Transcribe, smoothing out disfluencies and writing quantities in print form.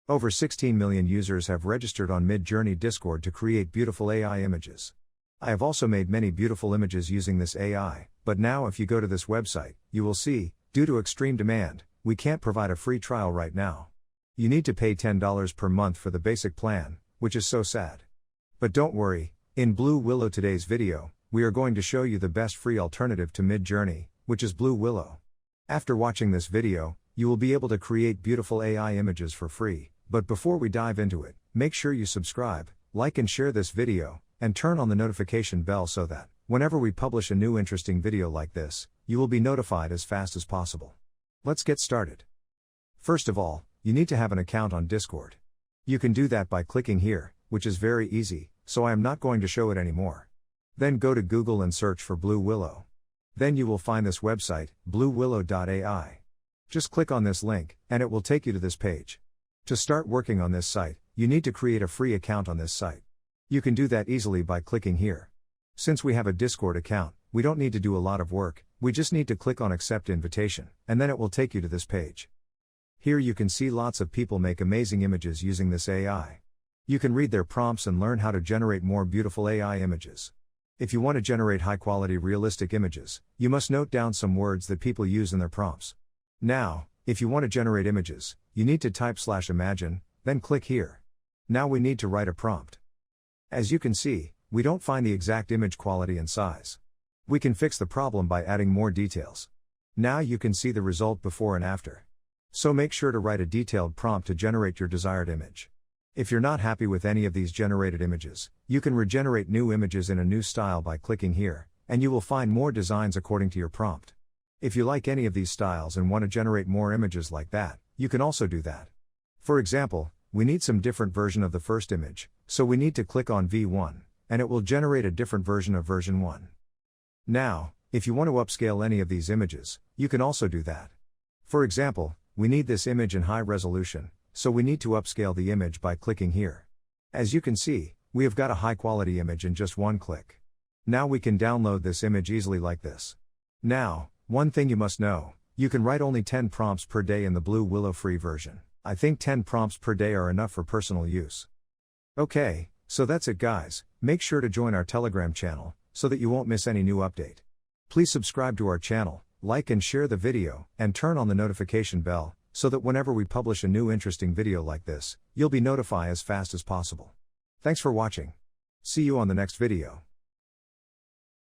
Over 16 million users have registered on MIDJOURNEY Discord to create beautiful AI images. I have also made many beautiful images using this AI, but now if you go to this website, you will see, due to extreme demand, we can't provide a free trial right now. You need to pay $10 per month for the basic plan, which is so sad. But don't worry, in Blue Willow today's video, we are going to show you the best free alternative to MIDJOURNEY, which is Blue Willow. After watching this video, you will be able to create beautiful AI images for free, but before we dive into it, make sure you subscribe, like and share this video, and turn on the notification bell so that, whenever we publish a new interesting video like this, you will be notified as fast as possible. Let's get started. First of all, you need to have an account on Discord. You can do that by clicking here, which is very easy, so I am not going to show it anymore. Then go to Google and search for Blue Willow. Then you will find this website, bluewillow.ai. Just click on this link, and it will take you to this page. To start working on this site, you need to create a free account on this site. You can do that easily by clicking here. Since we have a Discord account, we don't need to do a lot of work, we just need to click on Accept Invitation, and then it will take you to this page. Here you can see lots of people make amazing images using this AI. You can read their prompts and learn how to generate more beautiful AI images. If you want to generate high-quality realistic images, you must note down some words that people use in their prompts. Now, if you want to generate images, you need to type /imagine, then click here. Now we need to write a prompt. As you can see, we don't find the exact image quality and size. We can fix the problem by adding more details. Now you can see the result before and after. So make sure to write a detailed prompt to generate your desired image. If you're not happy with any of these generated images, you can regenerate new images in a new style by clicking here, and you will find more designs according to your prompt. If you like any of these styles and want to generate more images like that, you can also do that. For example, we need some different version of the first image, so we need to click on V1, and it will generate a different version of version 1. Now, if you want to upscale any of these images, you can also do that. For example, we need this image in high resolution, so we need to upscale the image by clicking here. As you can see, we have got a high quality image in just one click. Now we can download this image easily like this. Now, one thing you must know, you can write only 10 prompts per day in the Blue Willow free version. I think 10 prompts per day are enough for personal use. Okay, so that's it guys, make sure to join our Telegram channel, so that you won't miss any new update. Please subscribe to our channel, like and share the video, and turn on the notification bell, so that whenever we publish a new interesting video like this, you'll be notified as fast as possible. Thanks for watching. See you on the next video.